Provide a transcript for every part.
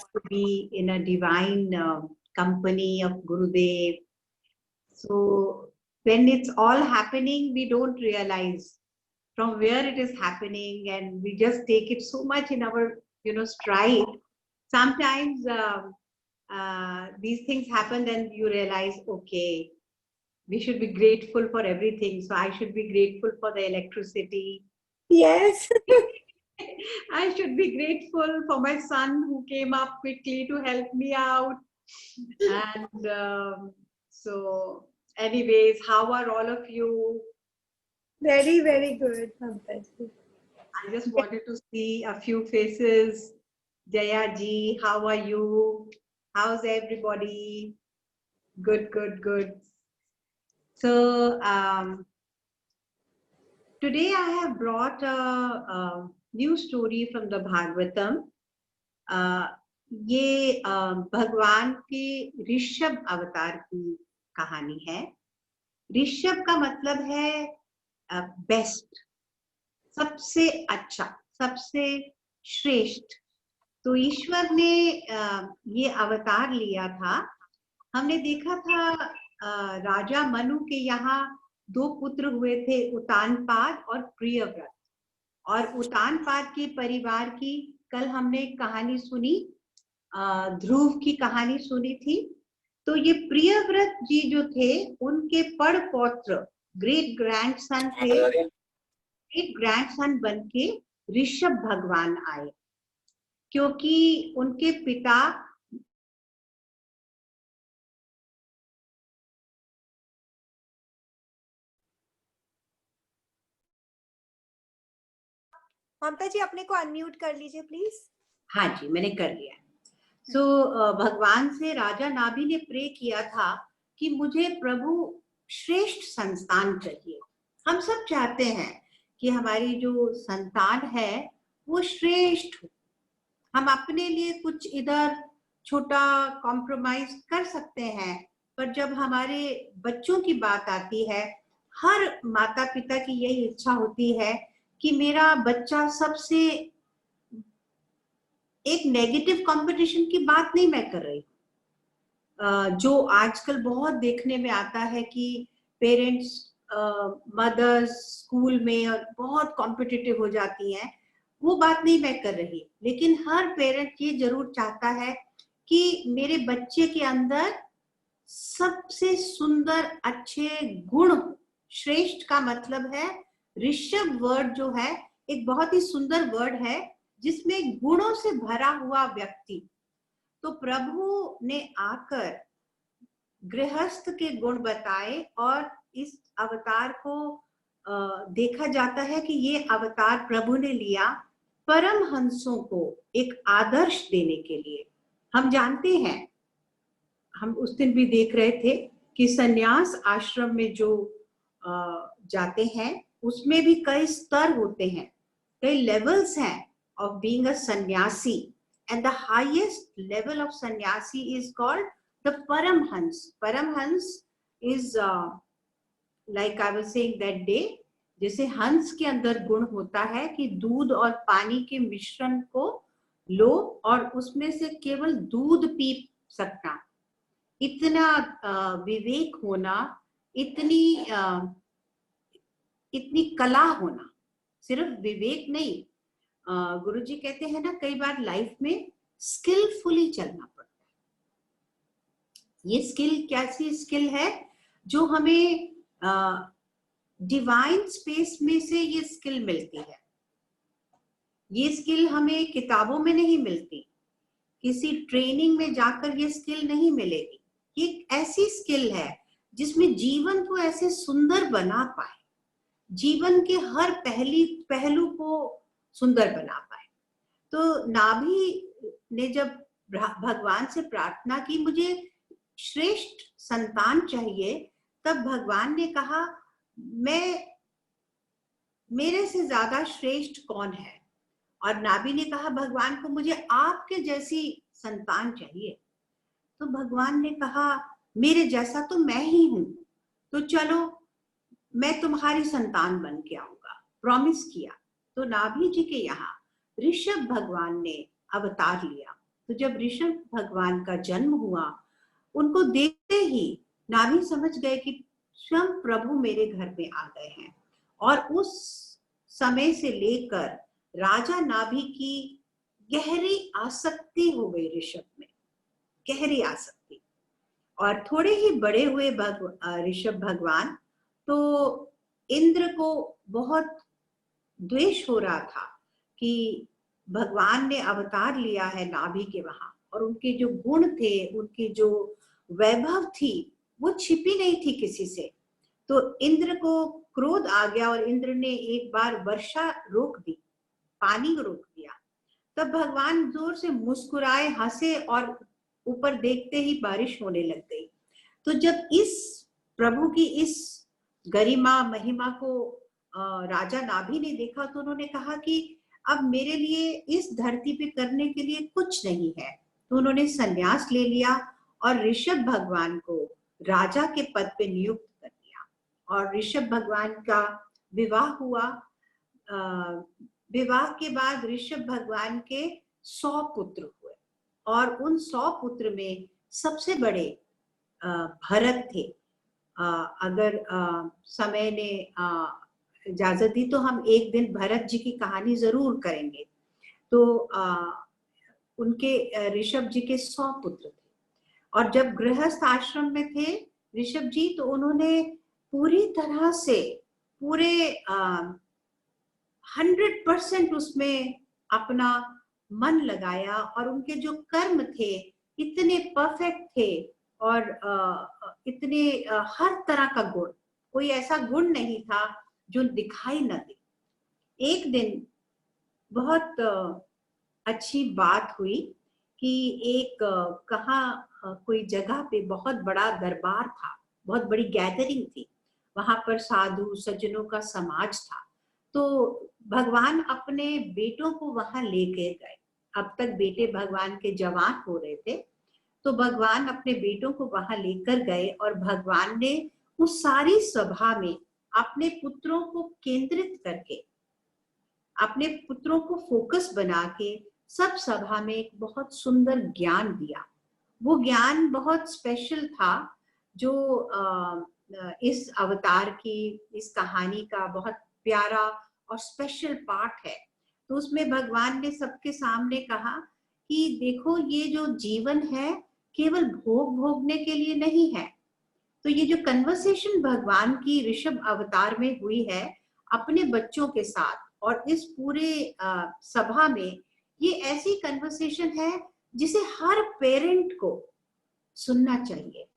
us to be in a divine company of Gurudev. So when it's all happening, we don't realize from where it is happening, and we just take it so much in our stride. Sometimes these things happen, and you realize, okay, we should be grateful for everything. So I should be grateful for the electricity. Yes. I should be grateful for my son who came up quickly to help me out. And so anyways, how are all of you? Very, very good, Mamtaji. I just wanted to see a few faces. Jaya ji, how are you? How's everybody? Good, good, good. So today I have brought a new story from the Bhagavatam. ये भगवान के ऋषभ अवतार की कहानी है. ऋषभ का मतलब है बेस्ट, सबसे अच्छा, सबसे श्रेष्ठ. तो ईश्वर ने ये अवतार लिया था. हमने देखा था राजा मनु के यहाँ 2 पुत्र हुए थे, उतानपाद और प्रियव्रत. और उतानपाद के परिवार की कल हमने कहानी सुनी, ध्रुव की कहानी सुनी थी. तो ये प्रियव्रत जी जो थे, उनके पड़ पौत्र ग्रेट ग्रैंडसन थे. ग्रेट ग्रैंडसन बनके ऋषभ भगवान आए, क्योंकि उनके पिता ममता जी अपने को अनम्यूट कर लीजिए प्लीज. हाँ जी, मैंने कर लिया. सो भगवान से राजा नाभि ने प्रे किया था कि मुझे प्रभु श्रेष्ठ संतान चाहिए. हम सब चाहते हैं कि हमारी जो संतान है वो श्रेष्ठ हो. हम अपने लिए कुछ इधर छोटा कॉम्प्रोमाइज कर सकते हैं, पर जब हमारे बच्चों की बात आती है, हर माता पिता की यही इच्छा होती है कि मेरा बच्चा सबसे, एक नेगेटिव कंपटीशन की बात नहीं मैं कर रही, जो आजकल बहुत देखने में आता है कि पेरेंट्स मदर्स स्कूल में और बहुत कॉम्पिटिटिव हो जाती हैं, वो बात नहीं मैं कर रही. लेकिन हर पेरेंट ये जरूर चाहता है कि मेरे बच्चे के अंदर सबसे सुंदर अच्छे गुण. श्रेष्ठ का मतलब है, ऋषभ वर्ड जो है एक बहुत ही सुंदर वर्ड है जिसमें गुणों से भरा हुआ व्यक्ति. तो प्रभु ने आकर गृहस्थ के गुण बताए, और इस अवतार को देखा जाता है कि ये अवतार प्रभु ने लिया परमहंसों को एक आदर्श देने के लिए. हम जानते हैं, हम उस दिन भी देख रहे थे कि संन्यास आश्रम में जो जाते हैं उसमें भी कई स्तर होते हैं, कई लेवल्स हैं of being a sannyasi, and the highest level of sannyasi is called the Paramhans. Paramhans is like I was saying that day, जैसे हंस के अंदर गुण होता है कि दूध और पानी के मिश्रण को लो और उसमें से केवल दूध पी सकना, इतना विवेक होना, इतनी कला होना. सिर्फ विवेक नहीं, गुरुजी कहते हैं ना, कई बार लाइफ में स्किलफुली चलना पड़ता है. ये स्किल कैसी स्किल है जो हमें डिवाइन स्पेस में से ये स्किल मिलती है. ये स्किल हमें किताबों में नहीं मिलती, किसी ट्रेनिंग में जाकर ये स्किल नहीं मिलेगी. ये ऐसी स्किल है जिसमें जीवन को ऐसे सुंदर बना पाए, जीवन के हर पहलू को सुंदर बना पाए. तो नाभि ने जब भगवान से प्रार्थना की मुझे श्रेष्ठ संतान चाहिए, तब भगवान ने कहा मेरे से ज्यादा श्रेष्ठ कौन है. और नाभि ने कहा भगवान को मुझे आपके जैसी संतान चाहिए. तो भगवान ने कहा मेरे जैसा तो मैं ही हूं, तो चलो मैं तुम्हारी संतान बन के आऊंगा. प्रॉमिस किया. तो नाभि जी के यहाँ ऋषभ भगवान ने अवतार लिया. तो जब ऋषभ भगवान का जन्म हुआ, उनको देखते ही नाभि समझ गए कि स्वयं प्रभु मेरे घर में आ गए हैं। और उस समय से लेकर राजा नाभि की गहरी आसक्ति हो गई ऋषभ में, गहरी आसक्ति। और थोड़े ही बड़े हुए ऋषभ भगवान, तो इंद्र को बहुत द्वेष हो रहा था कि भगवान ने अवतार लिया है नाभि के वहां, और उनके जो गुण थे, उनकी जो वैभव थी, वो छिपी नहीं थी किसी से। तो इंद्र को क्रोध आ गया और इंद्र ने एक बार वर्षा रोक दी, पानी रोक दिया। तब भगवान जोर से मुस्कुराए, हंसे और ऊपर देखते ही बारिश होने लग गई। तो जब इस प्रभु की इस गरिमा महिमा को राजा नाभि ने देखा, तो उन्होंने कहा कि अब मेरे लिए इस धरती पे करने के लिए कुछ नहीं है। तो उन्होंने संन्यास ले लिया और ऋषभ भगवान को राजा के पद पे नियुक्त कर दिया। और ऋषभ भगवान का विवाह हुआ। विवाह के बाद ऋषभ भगवान के 100 पुत्र हुए, और उन 100 पुत्र में सबसे बड़े भरत थे। अगर समय ने इजाजत दी तो हम एक दिन भरत जी की कहानी जरूर करेंगे। तो उनके ऋषभ जी के 100 पुत्र थे, और जब गृहस्थ आश्रम में थे ऋषभ जी, तो उन्होंने पूरी तरह से पूरे 100% उसमें अपना मन लगाया, और उनके जो कर्म थे इतने परफेक्ट थे, और इतने हर तरह का गुण, कोई ऐसा गुण नहीं था जो दिखाई न दे। एक दिन बहुत अच्छी बात हुई कि एक कोई जगह पे बहुत बड़ा दरबार था, बहुत बड़ी गैदरिंग थी, वहां पर साधु सज्जनों का समाज था। तो भगवान अपने बेटों को वहां लेके गए। अब तक बेटे भगवान के जवान हो रहे थे, तो भगवान अपने बेटों को वहां लेकर गए, और भगवान ने उस सारी सभा में अपने पुत्रों को केंद्रित करके, अपने पुत्रों को फोकस बना के सब सभा में एक बहुत सुंदर ज्ञान दिया। वो ज्ञान बहुत स्पेशल था, जो इस अवतार की, इस कहानी का बहुत प्यारा और स्पेशल पार्ट है। तो उसमें भगवान ने सबके सामने कहा कि देखो, ये जो जीवन है केवल भोग भोगने के लिए नहीं है। तो ये जो कन्वर्सेशन भगवान की ऋषभ अवतार में हुई है अपने बच्चों के साथ, और इस पूरे सभा में, ये ऐसी कन्वर्सेशन है जिसे हर पेरेंट को सुनना चाहिए,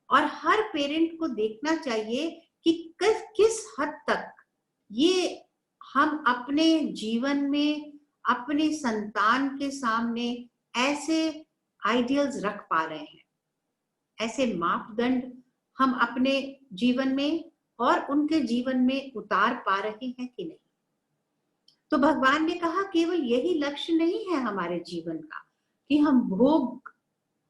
और हर पेरेंट को देखना चाहिए कि किस हद तक ये हम अपने जीवन में अपने संतान के सामने ऐसे आइडियल्स रख पा रहे हैं, ऐसे मापदंड हम अपने जीवन में और उनके जीवन में उतार पा रहे हैं कि नहीं। तो भगवान ने कहा केवल यही लक्ष्य नहीं है हमारे जीवन का कि हम भोग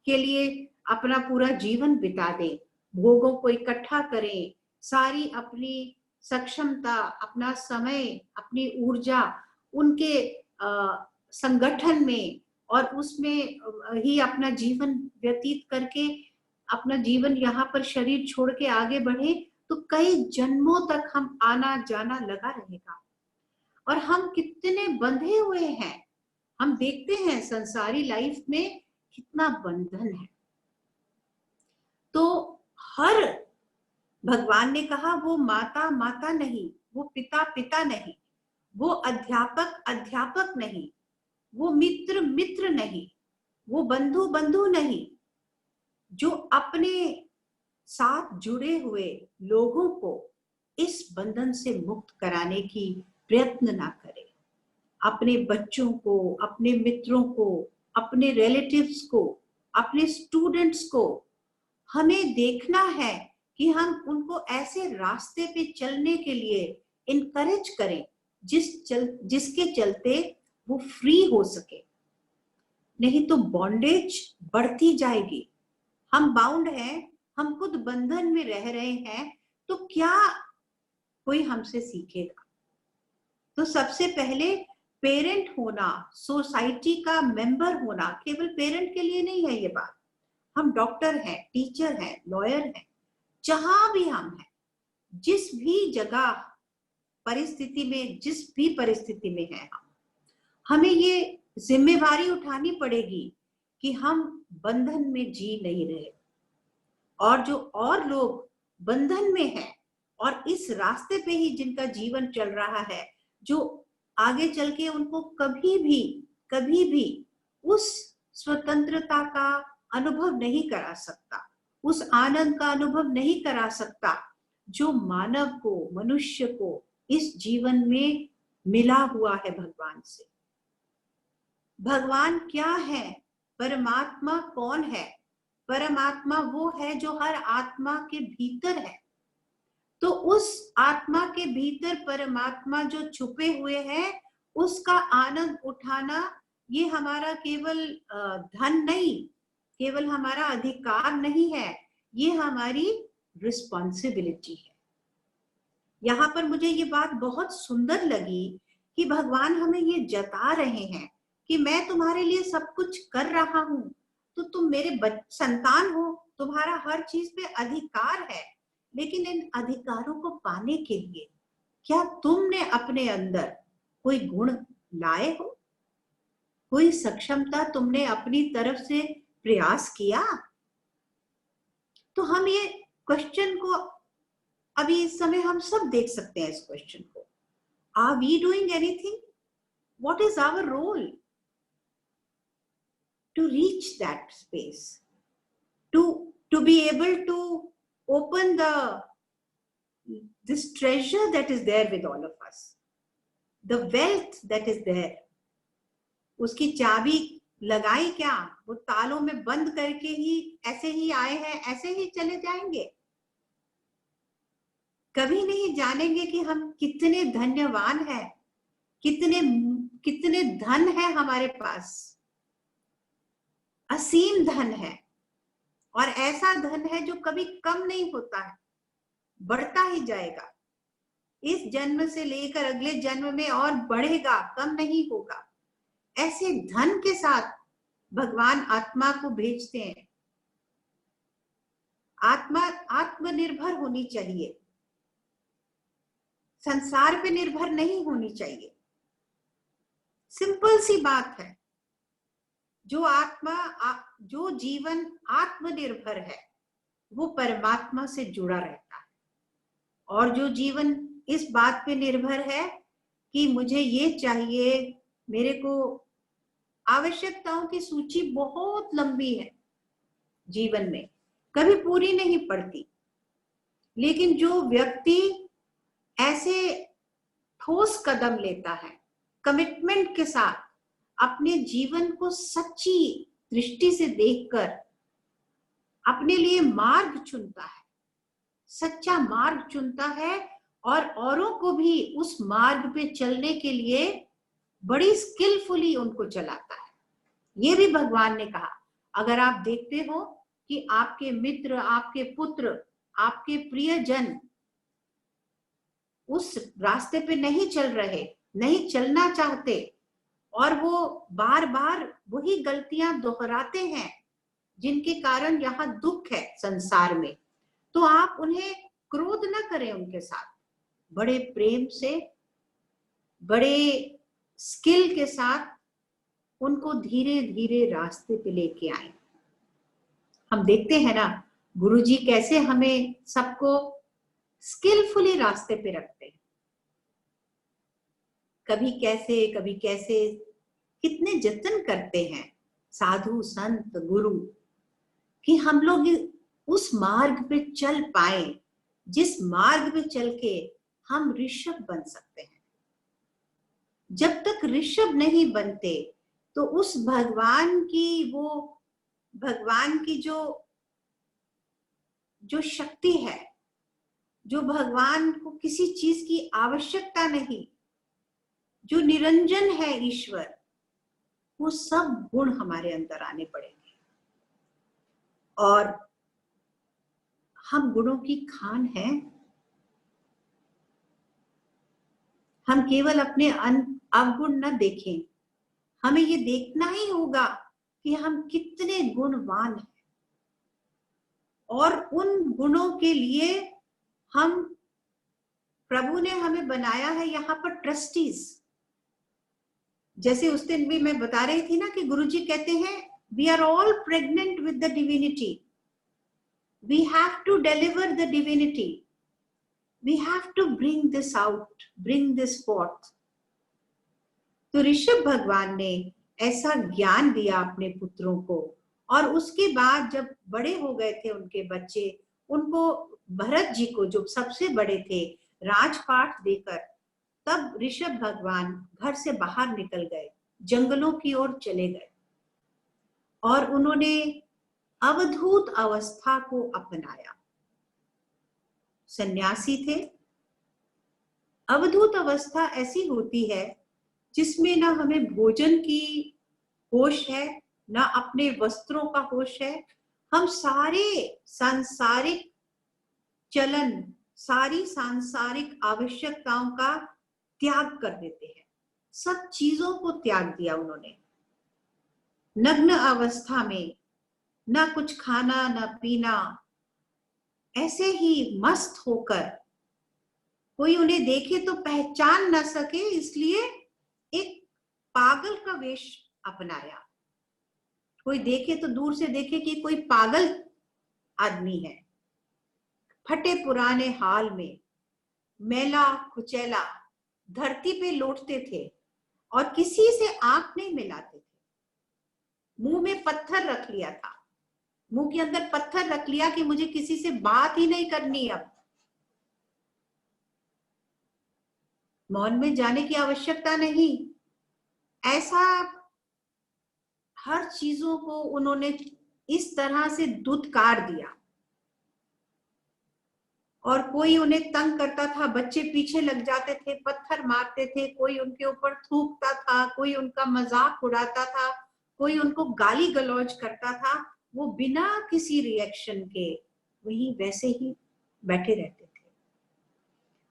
के लिए अपना पूरा जीवन बिता दें, भोगों को इकट्ठा करें, सारी अपनी सक्षमता, अपना समय, अपनी ऊर्जा उनके संगठन में और उसमें ही अपना जीवन व्यतीत करके अपना जीवन यहाँ पर शरीर छोड़ के आगे बढ़े, तो कई जन्मों तक हम आना जाना लगा रहेगा। और हम कितने बंधे हुए हैं, हम देखते हैं संसारी लाइफ में कितना बंधन है। तो हर भगवान ने कहा वो माता माता नहीं, वो पिता पिता नहीं, वो अध्यापक अध्यापक नहीं, वो मित्र मित्र नहीं, वो बंधु बंधु नहीं, जो अपने साथ जुड़े हुए लोगों को इस बंधन से मुक्त कराने की प्रयत्न ना करे। अपने बच्चों को, अपने मित्रों को, अपने रिलेटिव्स को, अपने स्टूडेंट्स को हमें देखना है कि हम उनको ऐसे रास्ते पे चलने के लिए इनकरेज करें जिसके चलते वो फ्री हो सके। नहीं तो बॉन्डेज बढ़ती जाएगी। हम बाउंड हैं, हम खुद बंधन में रह रहे हैं, तो क्या कोई हमसे सीखेगा? तो सबसे पहले पेरेंट होना, सोसाइटी का मेंबर होना, केवल पेरेंट के लिए नहीं है ये बात। हम डॉक्टर हैं, टीचर हैं, लॉयर हैं, जहां भी हम हैं, जिस भी जगह परिस्थिति में, जिस भी परिस्थिति में है, हमें ये जिम्मेवारी उठानी पड़ेगी कि हम बंधन में जी नहीं रहे। और जो और लोग बंधन में हैं और इस रास्ते पे ही जिनका जीवन चल रहा है, जो आगे चल के उनको कभी भी उस स्वतंत्रता का अनुभव नहीं करा सकता, उस आनंद का अनुभव नहीं करा सकता जो मानव को, मनुष्य को इस जीवन में मिला हुआ है भगवान से। भगवान क्या है? परमात्मा कौन है? परमात्मा वो है जो हर आत्मा के भीतर है। तो उस आत्मा के भीतर परमात्मा जो छुपे हुए हैं, उसका आनंद उठाना ये हमारा केवल धन नहीं, केवल हमारा अधिकार नहीं है, ये हमारी रिस्पॉन्सिबिलिटी है। यहाँ पर मुझे ये बात बहुत सुंदर लगी कि भगवान हमें ये जता रहे हैं कि मैं तुम्हारे लिए सब कुछ कर रहा हूं, तो तुम मेरे संतान हो, तुम्हारा हर चीज पे अधिकार है। लेकिन इन अधिकारों को पाने के लिए क्या तुमने अपने अंदर कोई गुण लाए हो? कोई सक्षमता तुमने अपनी तरफ से प्रयास किया? तो हम ये क्वेश्चन को अभी इस समय हम सब देख सकते हैं इस क्वेश्चन को। Are we doing anything? What is our role to reach that space? To be able to open this treasure that is there with all of us, the wealth that is there. उसकी चाबी लगाई क्या? वो तालों में बंद करके ही ऐसे ही आए हैं, ऐसे ही चले जाएंगे? कभी नहीं जानेंगे कि हम कितने धन्यवान हैं, कितने धन है हमारे पास। असीम धन है, और ऐसा धन है जो कभी कम नहीं होता है, बढ़ता ही जाएगा। इस जन्म से लेकर अगले जन्म में और बढ़ेगा, कम नहीं होगा। ऐसे धन के साथ भगवान आत्मा को भेजते हैं। आत्मा आत्मनिर्भर होनी चाहिए, संसार पे निर्भर नहीं होनी चाहिए। सिंपल सी बात है। जो जीवन आत्मनिर्भर है वो परमात्मा से जुड़ा रहता है, और जो जीवन इस बात पे निर्भर है कि मुझे ये चाहिए, मेरे को आवश्यकताओं की सूची बहुत लंबी है, जीवन में कभी पूरी नहीं पड़ती। लेकिन जो व्यक्ति ऐसे ठोस कदम लेता है, कमिटमेंट के साथ अपने जीवन को सच्ची दृष्टि से देखकर अपने लिए मार्ग चुनता है, सच्चा मार्ग चुनता है, और औरों को भी उस मार्ग पे चलने के लिए बड़ी स्किलफुली उनको चलाता है। ये भी भगवान ने कहा, अगर आप देखते हो कि आपके मित्र, आपके पुत्र, आपके प्रियजन उस रास्ते पे नहीं चल रहे, नहीं चलना चाहते, और वो बार बार वही गलतियां दोहराते हैं जिनके कारण यहाँ दुख है संसार में, तो आप उन्हें क्रोध न करें, उनके साथ बड़े प्रेम से, बड़े स्किल के साथ उनको धीरे धीरे रास्ते पे लेके आए। हम देखते हैं ना गुरुजी कैसे हमें सबको स्किलफुली रास्ते पे रखते हैं, कभी कैसे कितने जतन करते हैं साधु संत गुरु कि हम लोग उस मार्ग पे चल पाए जिस मार्ग पे चल के हम ऋषभ बन सकते हैं। जब तक ऋषभ नहीं बनते तो उस भगवान की जो शक्ति है, जो भगवान को किसी चीज की आवश्यकता नहीं, जो निरंजन है ईश्वर, वो सब गुण हमारे अंदर आने पड़ेंगे। और हम गुणों की खान हैं। हम केवल अपने अवगुण न देखें। हमें ये देखना ही होगा कि हम कितने गुणवान हैं, और उन गुणों के लिए हम, प्रभु ने हमें बनाया है यहाँ पर ट्रस्टीज। जैसे उस दिन भी मैं बता रही थी ना कि गुरुजी कहते हैं we are all pregnant with the divinity, we have to deliver the divinity, we have to bring this out, bring this forth. तो ऋषभ भगवान ने ऐसा ज्ञान दिया अपने पुत्रों को, और उसके बाद जब बड़े हो गए थे उनके बच्चे, उनको भरत जी को, जो सबसे बड़े थे, राजपाट देकर तब ऋषभ भगवान घर से बाहर निकल गए, जंगलों की ओर चले गए, और उन्होंने अवधूत अवस्था को अपनाया। सन्यासी थे। अवधूत अवस्था ऐसी होती है जिसमें ना हमें भोजन की होश है, ना अपने वस्त्रों का होश है। हम सारे सांसारिक चलन, सारी सांसारिक आवश्यकताओं का त्याग कर देते हैं। सब चीजों को त्याग दिया उन्होंने। नग्न अवस्था में ना कुछ खाना ना पीना, ऐसे ही मस्त होकर, कोई उन्हें देखे तो पहचान ना सके, इसलिए एक पागल का वेश अपनाया। कोई देखे तो दूर से देखे कि कोई पागल आदमी है। फटे पुराने हाल में मैला कुचैला धरती पे लौटते थे और किसी से आंख नहीं मिलाते थे। मुंह में पत्थर रख लिया था, मुंह के अंदर पत्थर रख लिया कि मुझे किसी से बात ही नहीं करनी। अब मौन में जाने की आवश्यकता नहीं। ऐसा हर चीजों को उन्होंने इस तरह से दुत्कार दिया। और कोई उन्हें तंग करता था, बच्चे पीछे लग जाते थे, पत्थर मारते थे, कोई उनके ऊपर थूकता था, कोई उनका मजाक उड़ाता था, कोई उनको गाली गलौज करता था, वो बिना किसी रिएक्शन के वही वैसे ही बैठे रहते थे।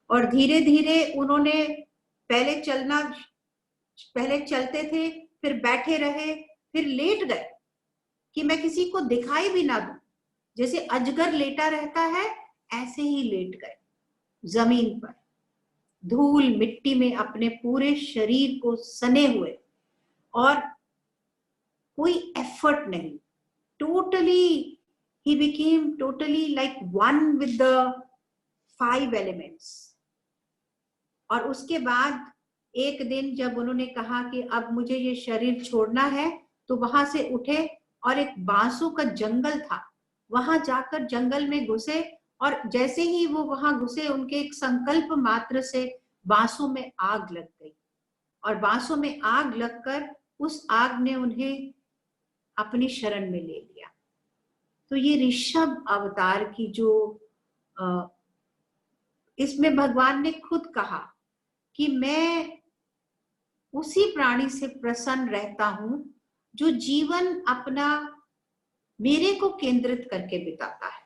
और धीरे धीरे उन्होंने पहले चलते थे, फिर बैठे रहे, फिर लेट गए कि मैं किसी को दिखाई भी ना दूं। जैसे अजगर लेटा रहता है ऐसे ही लेट गए जमीन पर, धूल मिट्टी में अपने पूरे शरीर को सने हुए, और कोई एफर्ट नहीं। Totally he became totally like one with the 5 elements। और उसके बाद एक दिन जब उन्होंने कहा कि अब मुझे ये शरीर छोड़ना है, तो वहां से उठे और एक बांसों का जंगल था, वहां जाकर जंगल में घुसे, और जैसे ही वो वहां घुसे, उनके एक संकल्प मात्र से बांसों में आग लग गई, और बांसों में आग लगकर उस आग ने उन्हें अपनी शरण में ले लिया। तो ये ऋषभ अवतार की जो इसमें भगवान ने खुद कहा कि मैं उसी प्राणी से प्रसन्न रहता हूं जो जीवन अपना मेरे को केंद्रित करके बिताता है,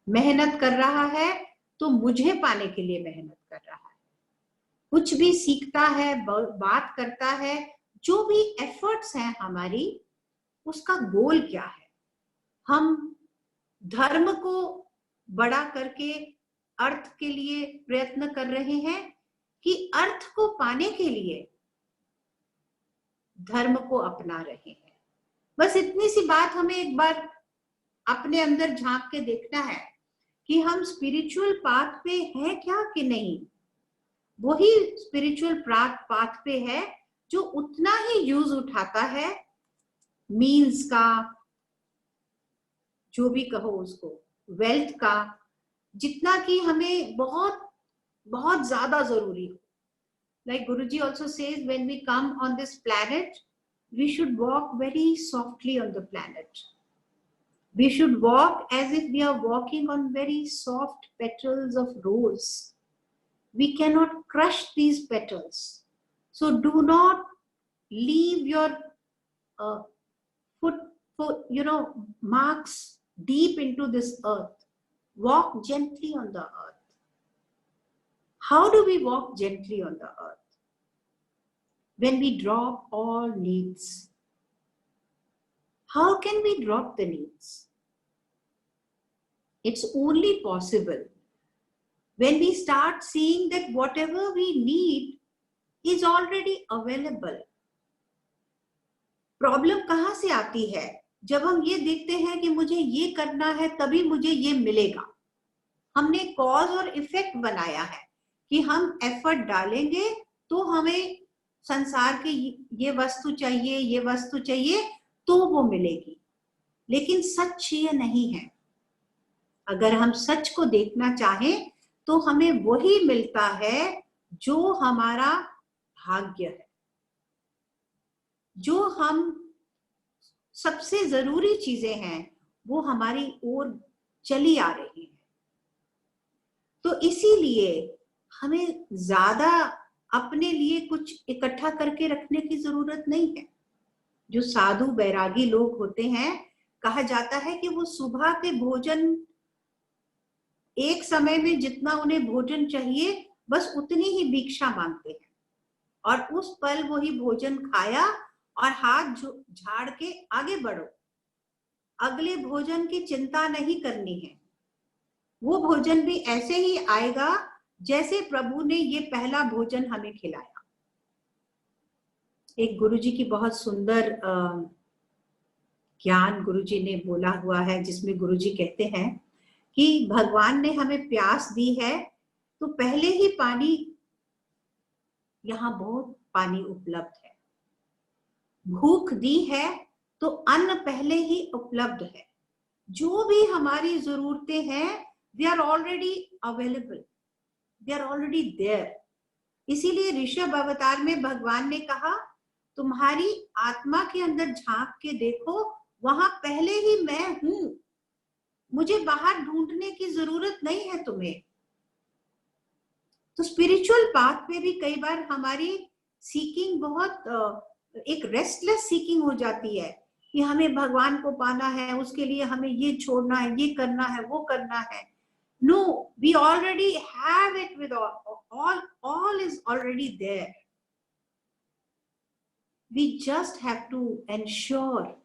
मेहनत कर रहा है तो मुझे पाने के लिए मेहनत कर रहा है, कुछ भी सीखता है, बात करता है, जो भी एफर्ट्स हैं हमारी, उसका गोल क्या है। हम धर्म को बड़ा करके अर्थ के लिए प्रयत्न कर रहे हैं कि अर्थ को पाने के लिए धर्म को अपना रहे हैं। बस इतनी सी बात हमें एक बार अपने अंदर झांक के देखना है कि हम स्पिरिचुअल पाथ पे हैं क्या कि नहीं। वही स्पिरिचुअल पाथ पे है जो उतना ही यूज उठाता है मीन्स का, जो भी कहो उसको, वेल्थ का, जितना कि हमें बहुत बहुत ज्यादा जरूरी हो। Like Guruji also says, when we come on this planet, we should walk very softly on the planet. We should walk as if we are walking on very soft petals of rose. We cannot crush these petals. So do not leave your foot, marks deep into this earth. Walk gently on the earth. How do we walk gently on the earth? when we drop all needs. How can we drop the needs? It's only possible when we start seeing that whatever we need is already available. Problem कहाँ से आती है? जब हम ये देखते हैं कि मुझे ये करना है तभी मुझे ये मिलेगा. हमने कॉज और इफेक्ट बनाया है कि हम एफर्ट डालेंगे तो हमें संसार के ये वस्तु चाहिए, ये वस्तु चाहिए तो वो मिलेगी. लेकिन सच ये नहीं है. अगर हम सच को देखना चाहें तो हमें वही मिलता है जो हमारा भाग्य है, जो हम सबसे जरूरी चीजें हैं वो हमारी ओर चली आ रही है. तो इसीलिए हमें ज्यादा अपने लिए कुछ इकट्ठा करके रखने की जरूरत नहीं है. जो साधु बैरागी लोग होते हैं, कहा जाता है कि वो सुबह के भोजन, एक समय में जितना उन्हें भोजन चाहिए बस उतनी ही भिक्षा मांगते हैं और उस पल वही भोजन खाया और हाथ झाड़ के आगे बढ़ो. अगले भोजन की चिंता नहीं करनी है. वो भोजन भी ऐसे ही आएगा जैसे प्रभु ने ये पहला भोजन हमें खिलाया. एक गुरुजी की बहुत सुंदर ज्ञान गुरुजी ने बोला हुआ है, जिसमें गुरुजी कहते हैं कि भगवान ने हमें प्यास दी है तो पहले ही पानी, यहाँ बहुत पानी उपलब्ध है. भूख दी है तो अन्न पहले ही उपलब्ध है. जो भी हमारी जरूरतें हैं they are already available, they are already there. इसीलिए ऋषभ अवतार में भगवान ने कहा तुम्हारी आत्मा के अंदर झांक के देखो, वहां पहले ही मैं हूं, मुझे बाहर ढूंढने की जरूरत नहीं है तुम्हें. तो स्पिरिचुअल पाथ में भी कई बार हमारी सीकिंग बहुत एक रेस्टलेस सीकिंग हो जाती है कि हमें भगवान को पाना है, उसके लिए हमें ये छोड़ना है, ये करना है, वो करना है. No, we already have it with all is already there. We just have to ensure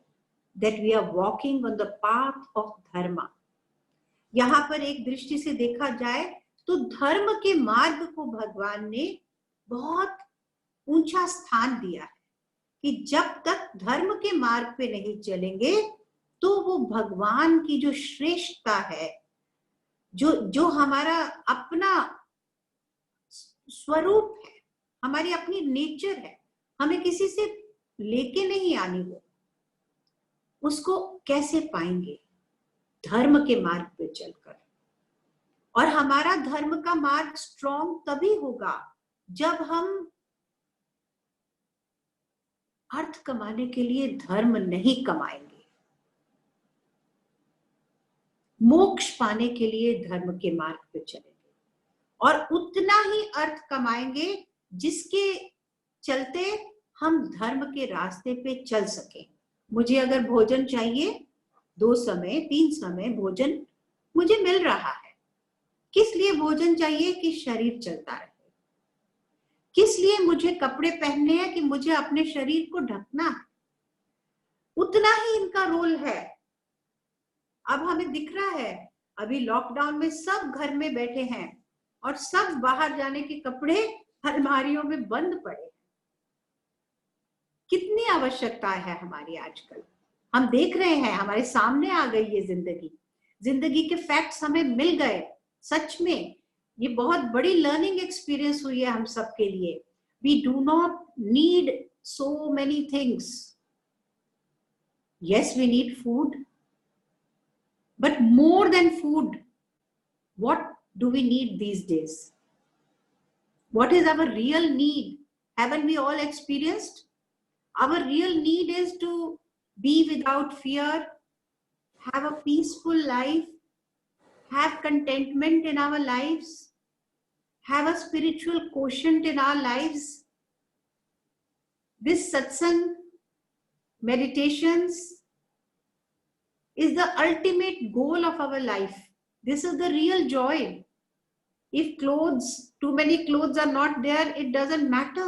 that we are walking on the path of dharma. यहाँ पर एक दृष्टि से देखा जाए तो धर्म के मार्ग को भगवान ने बहुत ऊंचा स्थान दिया है कि जब तक धर्म के मार्ग पे नहीं चलेंगे तो वो भगवान की जो श्रेष्ठता है, जो हमारा अपना स्वरूप है, हमारी अपनी नेचर है, हमें किसी से लेके नहीं आनी, वो उसको कैसे पाएंगे? धर्म के मार्ग पे चलकर. और हमारा धर्म का मार्ग स्ट्रॉन्ग तभी होगा जब हम अर्थ कमाने के लिए धर्म नहीं कमाएंगे, मोक्ष पाने के लिए धर्म के मार्ग पे चलेंगे और उतना ही अर्थ कमाएंगे जिसके चलते हम धर्म के रास्ते पे चल सकें. मुझे अगर भोजन चाहिए, 2 समय 3 समय भोजन मुझे मिल रहा है. किस लिए भोजन चाहिए? कि शरीर चलता रहे. किस लिए मुझे कपड़े पहनने हैं? कि मुझे अपने शरीर को ढकना है. उतना ही इनका रोल है. अब हमें दिख रहा है, अभी लॉकडाउन में सब घर में बैठे हैं और सब बाहर जाने के कपड़े अलमारियों में बंद पड़े. कितनी आवश्यकता है हमारी आजकल. हम देख रहे हैं, हमारे सामने आ गई ये जिंदगी के फैक्ट्स हमें मिल गए. सच में ये बहुत बड़ी लर्निंग एक्सपीरियंस हुई है हम सब के लिए. We do not need so many things. Yes, we need food, but more than food, what do we need these days? What is our real need? Haven't we all experienced? Our real need is to be without fear, have a peaceful life, have contentment in our lives, have a spiritual quotient in our lives. This satsang, meditations, is the ultimate goal of our life. This is the real joy. If too many clothes are not there, it doesn't matter.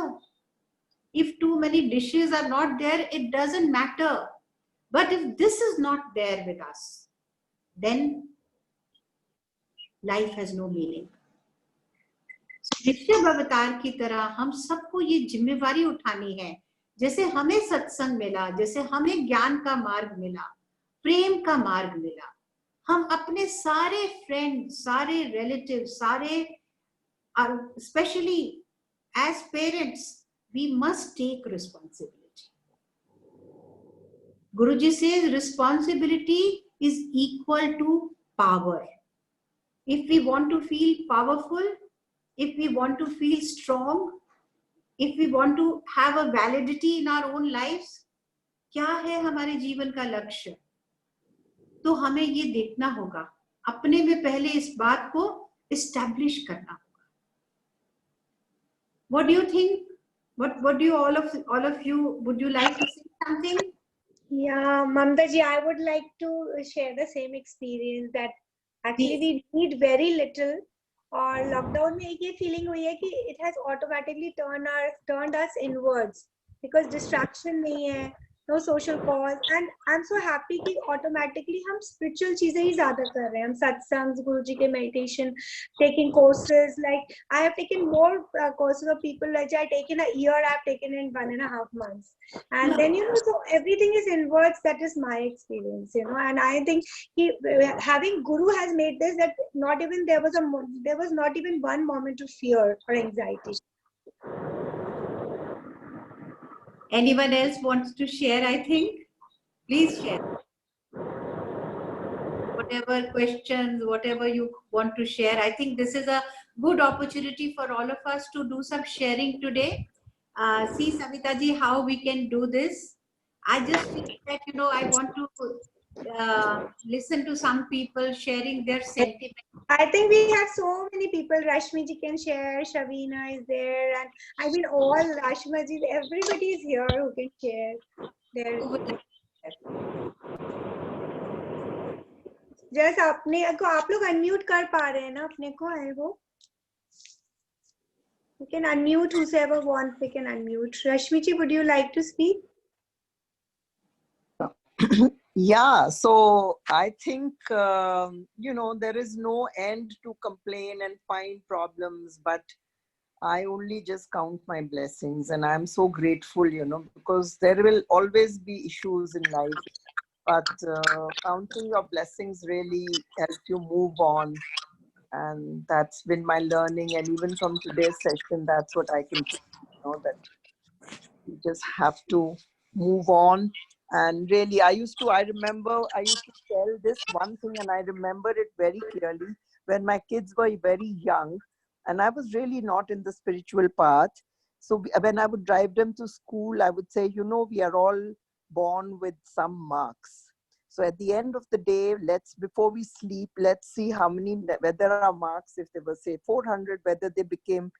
If too many dishes are not there, it doesn't matter. But if this is not there with us, then life has no meaning. Rishabh अवतार की तरह हम सबको ये जिम्मेवारी उठानी है, जैसे हमें सत्संग मिला, जैसे हमें ज्ञान का मार्ग मिला, प्रेम का मार्ग मिला, हम अपने सारे फ्रेंड, सारे रिलेटिव, सारे specially as parents, we must take responsibility. Guruji says responsibility is equal to power. If we want to feel powerful, if we want to feel strong, if we want to have a validity in our own lives, क्या है हमारे जीवन का लक्ष्य? तो हमें ये देखना होगा, अपने में पहले इस बात को establish करना होगा. What do you think? What do you all of you, would you like to say something? Yeah, Mamta ji, I would like to share the same experience that actually we need very little. और lockdown में एक ये feeling हुई है कि it has automatically turned us inwards because distraction नहीं है, no social cause, and I'm so happy कि automatically हम spiritual चीजें ही ज़्यादा कर रहे हैं. हम सत्संग, गुरुजी के meditation, taking courses, like I have taken more courses of people like I taken a year, I have taken in 1.5 months, and then so everything is inwards. That is my experience, and I think having Guru has made this that not even there was not even one moment of fear or anxiety. Anyone else wants to share? I think, please share. Whatever questions, whatever you want to share. I think this is a good opportunity for all of us to do some sharing today. See, Savita ji, how we can do this. I just feel that, I want to listen to some people sharing their sentiments. I think we have so many people. Rashmi ji can share, Shavina is there, and I mean all Rashma ji, everybody is here who can share their. Just अपने को आप लोग unmute कर पा रहे हैं ना अपने को? I hope. You can unmute whoever wants. They can unmute. Rashmi ji, would you like to speak? Yeah, so I think, there is no end to complain and find problems, but I only just count my blessings, and I'm so grateful, because there will always be issues in life, but counting your blessings really helps you move on. And that's been my learning. And even from today's session, that's what I can that you just have to move on. And really, I remember I used to tell this one thing, and I remember it very clearly when my kids were very young and I was really not in the spiritual path. So when I would drive them to school, I would say, we are all born with some marks. So at the end of the day, before we sleep, let's see whether our marks, if they were say 400, whether they became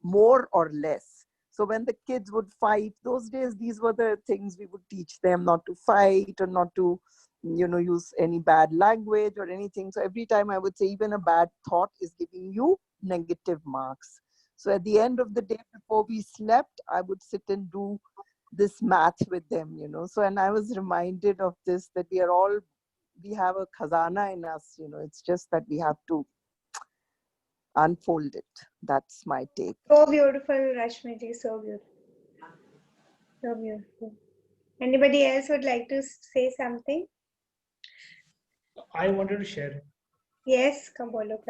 more or less. So when the kids would fight, those days, these were the things we would teach them, not to fight or not to, use any bad language or anything. So every time I would say, even a bad thought is giving you negative marks. So at the end of the day, before we slept, I would sit and do this math with them, So, and I was reminded of this, that we have a khazana in us, it's just that we have to unfold it. That's my take. So beautiful, Rashmi ji, so beautiful. So beautiful. Anybody else would like to say something? I wanted to share. Yes, come bolo.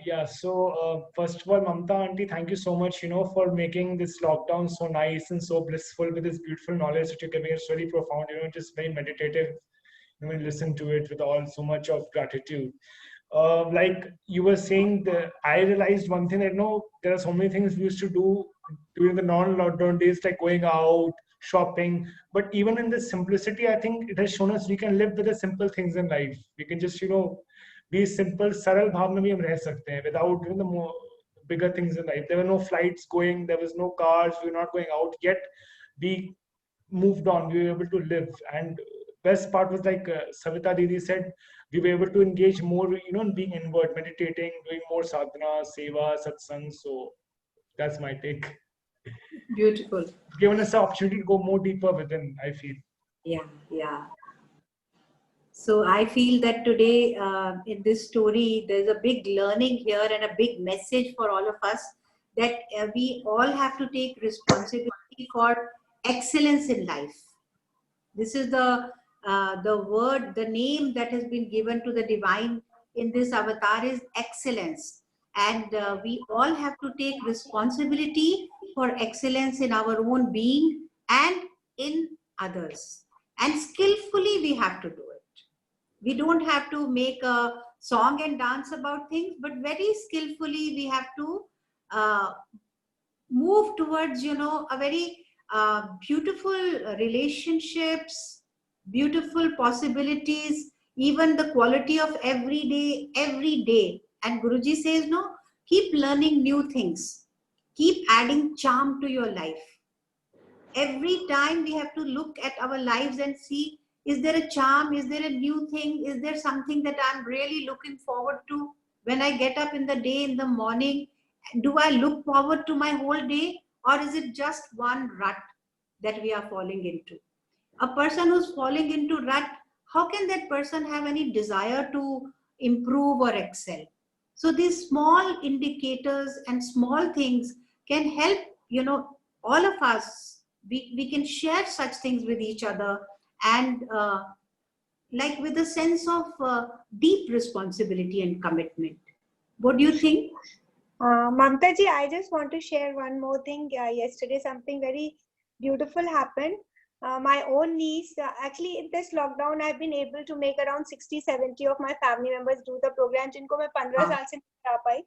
Yeah, so first of all, Mamta auntie, thank you so much, for making this lockdown so nice and so blissful with this beautiful knowledge that you're giving. It's really profound, just very meditative. Listen to it with so much of gratitude. Like you were saying, I realized one thing that there are so many things we used to do during the non-lockdown days, like going out, shopping. But even in this simplicity, I think it has shown us we can live with the simple things in life. We can just, be simple, saral bhav mein bhi hum reh sakte hain without the more bigger things in life. There were no flights going, there was no cars, we were not going out, yet we moved on, we were able to live. And best part was like Savita Didi said, we were able to engage more, in being inward, meditating, doing more sadhana, seva, satsang. So that's my take. Beautiful. Given us the opportunity to go more deeper within, I feel. Yeah, yeah. So I feel that today in this story, there's a big learning here and a big message for all of us that we all have to take responsibility for excellence in life. This is the word, the name that has been given to the divine in this avatar is excellence. And we all have to take responsibility for excellence in our own being and in others. And skillfully we have to do it. We don't have to make a song and dance about things, but very skillfully we have to uh, move towards, a very beautiful relationships, beautiful possibilities, even the quality of every day. And Guruji says, no, keep learning new things, keep adding charm to your life. Every time we have to look at our lives and see, is there a charm, is there a new thing, is there something that I'm really looking forward to when I get up in the day, in the morning? Do I look forward to my whole day, or is it just one rut that we are falling into? A person who's falling into rut, how can that person have any desire to improve or excel? So these small indicators and small things can help, all of us. We can share such things with each other, and like with a sense of deep responsibility and commitment. What do you think? Mamta ji, I just want to share one more thing. Yesterday, something very beautiful happened. My own niece, actually in this lockdown, I've been able to make around 60-70 of my family members do the program, जिनको मैं 15 साल से नहीं कर पाई.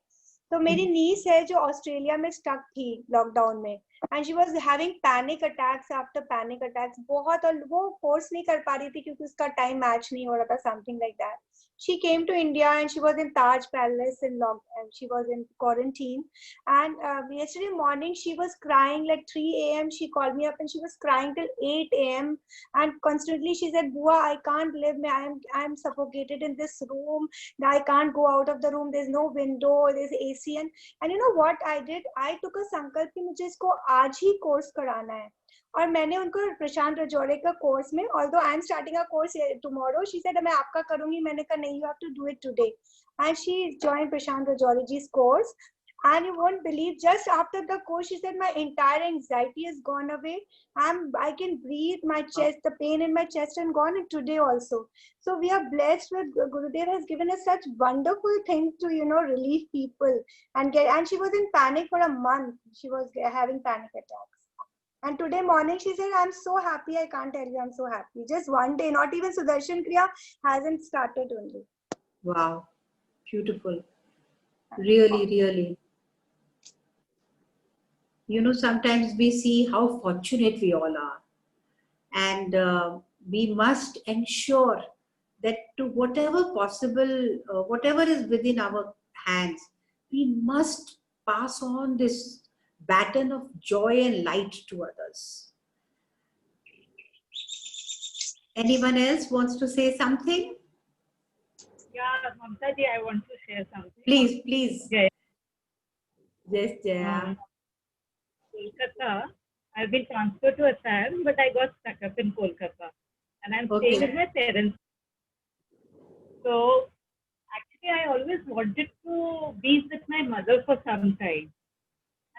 तो मेरी niece है जो ऑस्ट्रेलिया में stuck थी लॉकडाउन में, and she was having panic attacks after panic attacks बहुत, और वो कोर्स नहीं कर पा रही थी क्योंकि उसका टाइम मैच नहीं हो रहा था, something like that. She came to India and she was in Taj Palace and she was in quarantine. And yesterday morning she was crying like 3 a.m. She called me up and she was crying till 8 a.m. And constantly she said, "Bua, I can't live. I am suffocated in this room. I can't go out of the room. There's no window. There's AC." And you know what I did? I took a sankalp कि मुझे इसको आज ही course कराना है. और मैंने उनको प्रशांत रजौरे का कोर्स में, although I am starting a course tomorrow, she said मैं आपका करूंगी. मैंने कहा नहीं, you have to do it today. And she joined Prashant Rajore ji's course, and you won't believe, just after the course she said my entire anxiety has gone away. I can breathe, my chest, the pain in my chest and gone, and today also. So we are blessed with Gurudev has given us such wonderful things to relieve people and she was in panic for a month. She was having panic attacks. And today morning she said, "I'm so happy, I can't tell you, I'm so happy." Just one day, not even Sudarshan Kriya hasn't started only. Wow, beautiful. Really, really. Sometimes we see how fortunate we all are. And we must ensure that to whatever possible, whatever is within our hands, we must pass on this baton of joy and light to others. Anyone else wants to say something? Yeah, Mamta ji, I want to share something. Please, please. Yes. Yes, Jaya. Kolkata, I've been transferred to Assam, but I got stuck up in Kolkata. And I'm staying with my parents. So, actually, I always wanted to be with my mother for some time.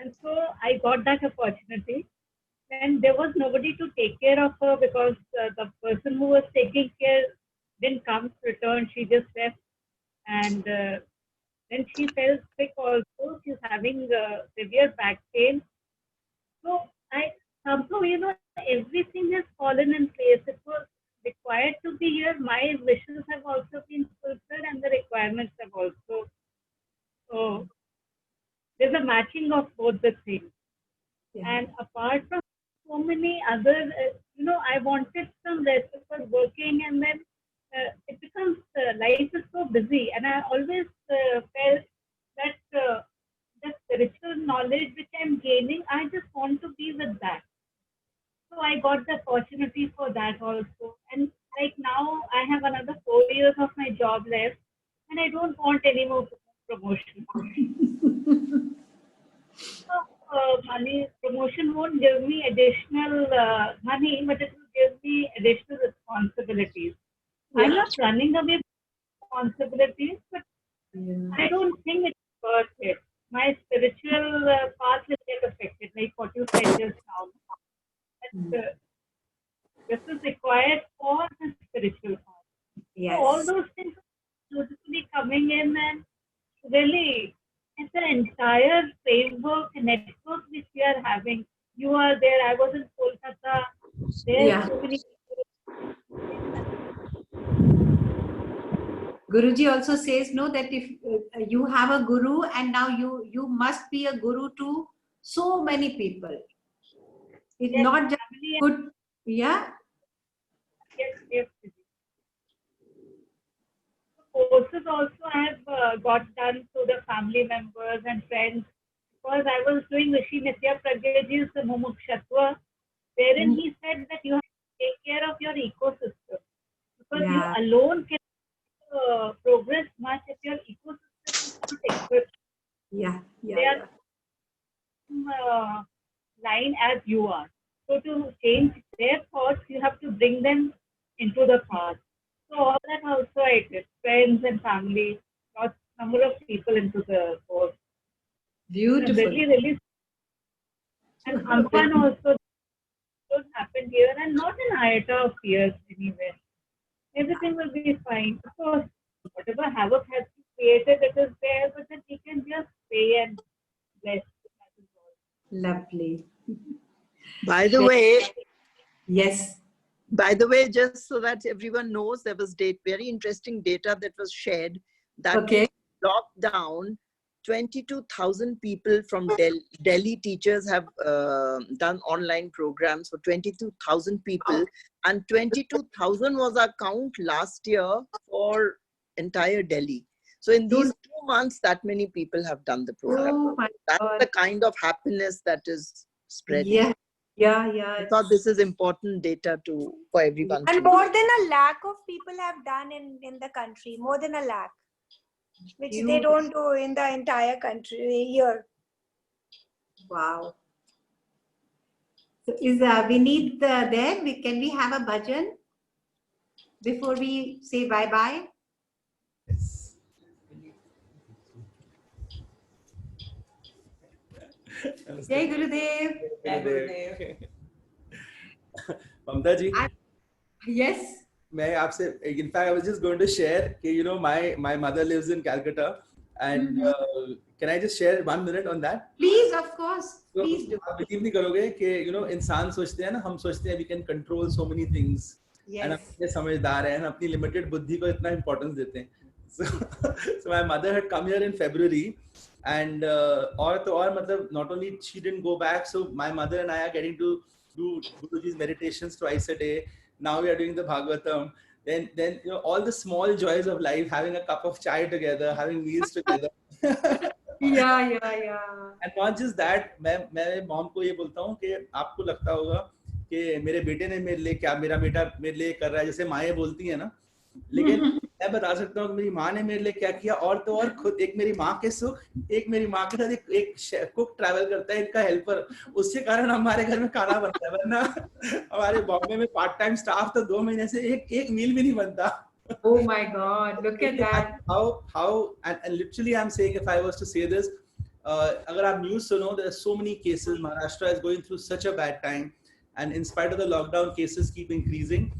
And so, I got that opportunity. And there was nobody to take care of her because the person who was taking care didn't come, returned, she just left. And then she fell sick also. She's having severe back pain. So I somehow, everything has fallen in place. It was required to be here. My wishes have also been fulfilled and the requirements have also. So there's a matching of both the things. Yeah. And apart from so many other, I wanted some rest for working, and then it becomes, life is so busy. And I always felt that the spiritual knowledge which I'm gaining, I just want to be with that. So I got the opportunity for that also. And like now I have another 4 years of my job left and I don't want any more promotion. So money. Promotion won't give me additional money, but it will give me additional responsibilities. I'm not running away from responsibilities, but I don't think it's worth it. My spiritual path will get affected, like what you said just now. That, this is required for the spiritual path. So all those things are beautifully coming in, and really, it's an entire framework, network which we are having. You are there, I was in Kolkata. There's so many people. Guruji also says no, that if you have a guru and now you must be a guru to so many people. It's not just good. Yeah. Yes. Courses also I have got done through the family members and friends, because I was doing Rishi Nitya Pragyaji's Mumukshatva, wherein he said that you have to take care of your ecosystem, because you alone can progress much if your ecosystem is not equipped. They are line as you are. So to change their thoughts, you have to bring them into the path. So all that also I did, friends and family, lots number of people into the course. Beautiful. Really, and Amphan also happened here, and not an iota of fears anywhere. Everything will be fine. Of course, whatever havoc has been created, it is there, but then we can just pray and bless. Lovely. By the way, yes. By the way, just so that everyone knows, there was very interesting data that was shared that lockdown, 22,000 people from Delhi teachers have done online programs for 22,000 people, and 22,000 was our count last year for entire Delhi. So in these 2 months, that many people have done the program. That's the kind of happiness that is spreading. Yeah. I thought this is important data for everyone. And more than 1 lakh of people have done in the country, more than 1 lakh, which they don't do in the entire country here. Wow. So is Vineet there? Can we have a bhajan before we say bye-bye? Yes. Jai Gurudev. Jai Gurudev. Mamta ji. Yes. In fact, I was just going to share, my mother lives in Calcutta, and can I just share 1 minute on that? Please, of course. Please do. आप believe नहीं करोगे कि इंसान सोचते हैं ना, हम सोचते हैं we can control so many things. Yes. And अपने समझदार हैं, अपनी limited बुद्धि को इतना importance देते हैं. So my mother had come here in February, and not only she didn't go back, so my mother and I are getting to do Guruji's meditations twice a day. Now we are doing the Bhagavatam. Then all the small joys of life, having a cup of chai together, having meals together. Yeah. And not just that, मैं mom को ये बोलता हूँ कि आपको लगता होगा कि मेरे बेटे ने मेरा बेटा मेरे लिए कर रहा है, जैसे माएँ बोलती है ना, लेकिन मैं बता सकता हूँ कि मेरी माँ ने मेरे लिए क्या किया, और तो और खुद एक मेरी माँ के सुख, एक मेरी माँ के साथ एक कुक ट्रैवल करता है, इनका हेल्पर, उसके कारण हमारे घर में खाना बनता है, वरना हमारे बॉम्बे में पार्ट टाइम स्टाफ तो 2 महीने से एक मील भी नहीं बनता. Oh my God, look at that. How and literally I'm saying, if I was to say this, agar aap news suno, there are so many cases. Maharashtra is going through such a bad time, and in spite of the lockdown, cases keep increasing.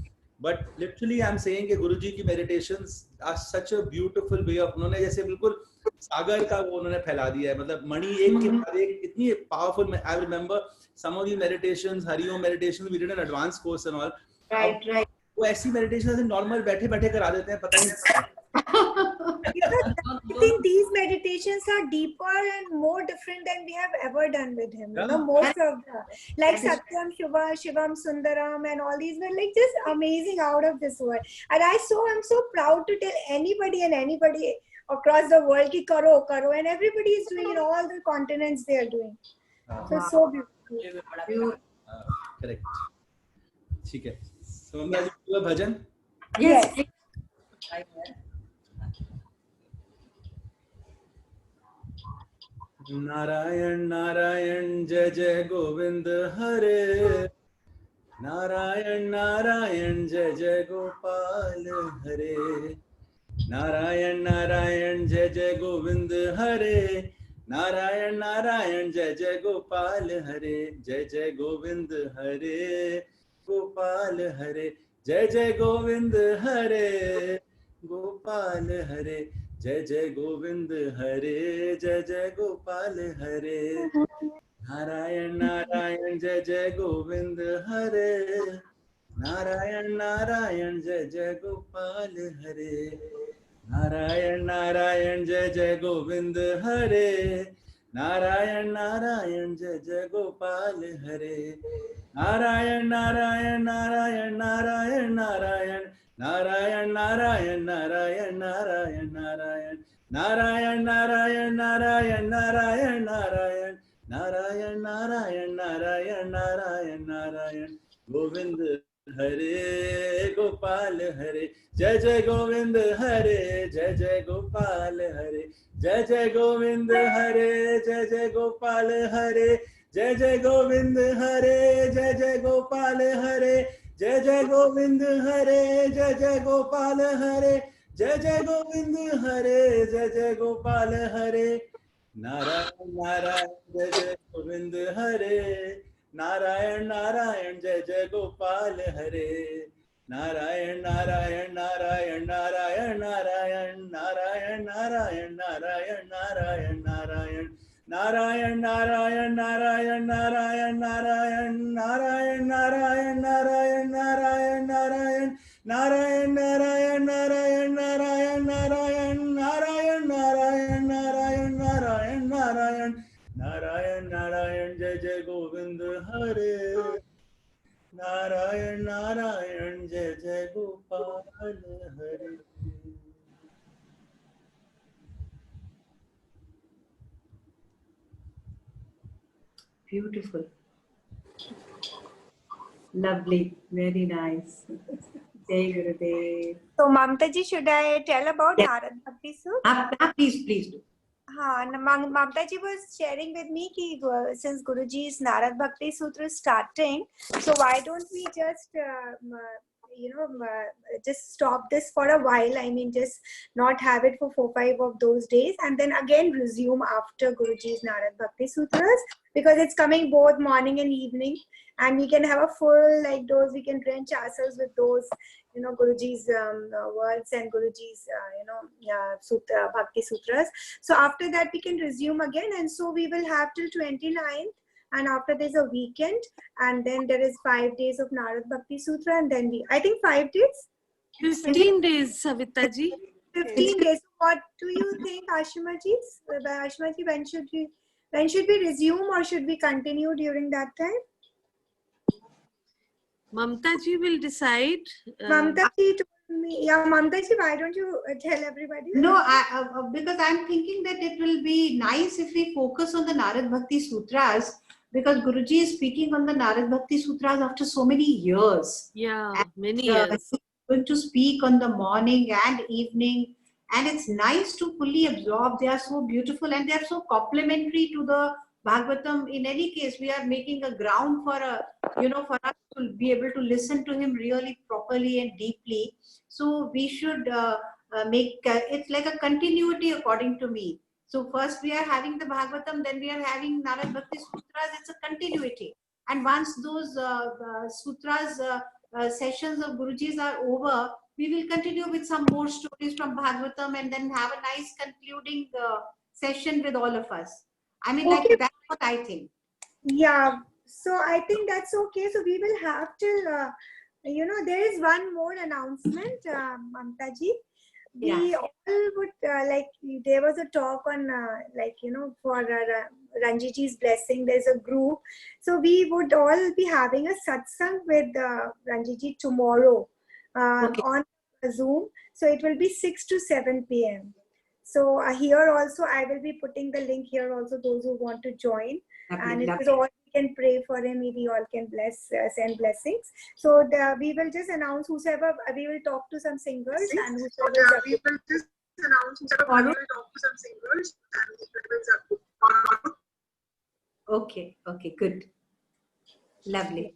But literally I'm saying कि गुरुजी की meditations are such a beautiful way of, उन्होंने जैसे बिल्कुल सागर का वो उन्होंने फैला दिया है, मतलब मणि एक के बाद एक इतनी powerful. I remember some of the meditations, Hari Om meditations, we did an advanced course and all. Right. वो ऐसी मेडिटेशन ऐसे नॉर्मल बैठे करा देते हैं, पता नहीं. I think these meditations are deeper and more different than we have ever done with him. Most of them, like Satyam, Shivam, Sundaram, and all these were like just amazing, out of this world. And I'm so proud to tell anybody across the world ki karo, and everybody is doing in all the continents they are doing. So beautiful. Correct. ठीक है. So हम आज पूरा भजन. Yes. Narayan Narayan Jai Jai Govind Hare. Narayan Narayan Jai Jai Gopal Hare. Narayan Narayan Jai Jai Govind Hare. Narayan Narayan Jai Jai Gopal Hare. Jai Jai Govind Hare. Gopal Hare. Jai Jai Govind Hare. Gopal Hare. Jai Jai Govind Hare. Jai Jai Gopal Hare. Narayan Narayan Jai Jai Govind Hare. Narayan Narayan Jai Jai Gopal Hare. Narayan Narayan Jai Jai Govind Hare. Narayan Narayan Jai Jai Gopal Hare. Narayan Narayan Narayan Narayan Narayan. Narayan Narayan Narayan Narayan Narayan. Narayan Narayan Narayan Narayan Narayan. Narayan Narayan Narayan Narayan Narayan. Govind Hare Gopal Hare. Jai Jai Govind Hare. Jai Jai Gopal Hare. Jai Jai Govind Hare. Jai Jai Gopal Hare. Jai Jai Govind Hare. Jai Jai Gopal Hare. Jai Jai Govind Hare. Jai Jai Gopal Hare. Jai Jai Govind Hare. Jai Jai Gopal Hare. Narayan Narayan Jai Jai Govind Hare. Narayan Narayan Jai Jai Gopal Hare. Narayan Narayan Narayan Narayan Narayan. Narayan Narayan Narayan Narayan Narayan. Narayan Narayan Narayan Narayan Narayan. Narayan Narayan Narayan Narayan Narayan. Narayan Narayan Narayan Narayan Narayan. Narayan Narayan Narayan Narayan Narayan. Narayan Narayan Jai Jai Govind Hare. Narayan Narayan Jai Jai Gopal Hare. Beautiful. Lovely. Very nice. Jai Gurudev. So, Mamta ji, should I tell about Yes. Narad Bhakti Sutra? Please do. Mamta ji was sharing with me ki, since Guruji's Narad Bhakti Sutra is starting, so why don't we just just stop this for a while? I mean, just not have it for 4-5 of those days, and then again resume after Guruji's Narad Bhakti Sutras, because it's coming both morning and evening, and we can have a full like those. We can drench ourselves with those, Guruji's words and Guruji's Sutra Bhakti Sutras. So after that we can resume again, and so we will have till 29th, and after there's a weekend, and then there is 5 days of Narad Bhakti Sutra, and then I think 5 days? 15 days, Savita ji. 15 days. What do you think, Ashima ji? Ashima ji, when should we resume, or should we continue during that time? Mamta ji will decide. Mamta ji told me. Yeah, Mamta ji, why don't you tell everybody? No, because I'm thinking that it will be nice if we focus on the Narad Bhakti Sutras, because Guruji is speaking on the Narad Bhakti Sutras after so many years. Yeah, And, many years. He's going to speak on the morning and evening, and it's nice to fully absorb. They are so beautiful and they are so complementary to the Bhagavatam. In any case, we are making a ground for for us to be able to listen to him really properly and deeply. So we should make it's like a continuity, according to me. So first we are having the Bhagavatam, then we are having Narad Bhakti Sutras. It's a continuity. And once those sutras sessions of Guruji's are over, we will continue with some more stories from Bhagavatam, and then have a nice concluding session with all of us. I mean, Okay. like, that's what I think. Yeah, so I think that's okay. So we will have till, there is one more announcement, Mamta ji. We all would, there was a talk on, for Ranjiji's blessing, there's a group. So we would all be having a satsang with Ranjiji tomorrow Okay. on Zoom. So it will be 6 to 7 p.m. So here also, I will be putting the link here also, those who want to join. And it is all, we can pray for him, we all can send blessings. So we will just announce whosoever, we will talk to some singers, and whosoever we will just announce whosoever we will talk to some singers, and Okay, okay, good. Lovely.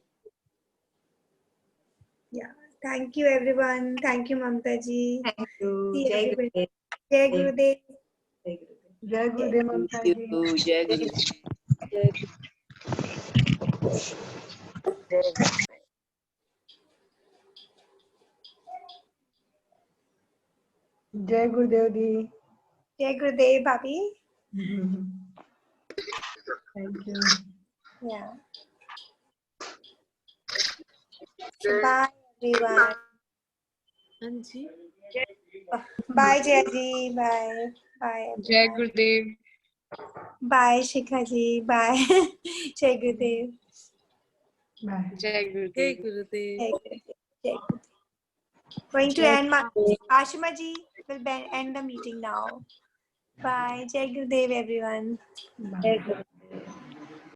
Yeah. Thank you, everyone. Thank you, Mamta ji. Thank you. See Jai everybody. Gurudev. Jai Gurudev. Jai Gurudev. Jai Gurudev, Mamta Thank ji. you. Jai Guru. Jai Gurudev ji. Jai Gurudev, Bhabhi. Thank you. Yeah. So bye, everyone. Anji. Bye, Jai ji. Bye. Bye, Jai everyone. Gurudev. Bye, Shikha ji. Bye. Jai Gurudev. Bye. Jai Jai Gurudev. Gurudev. Jai Gurudev. Jai Gurudev. Going to Jai end. Gurudev. Ashima ji will end the meeting now. Bye. Jai Gurudev, everyone. Bye. Jai Gurudev.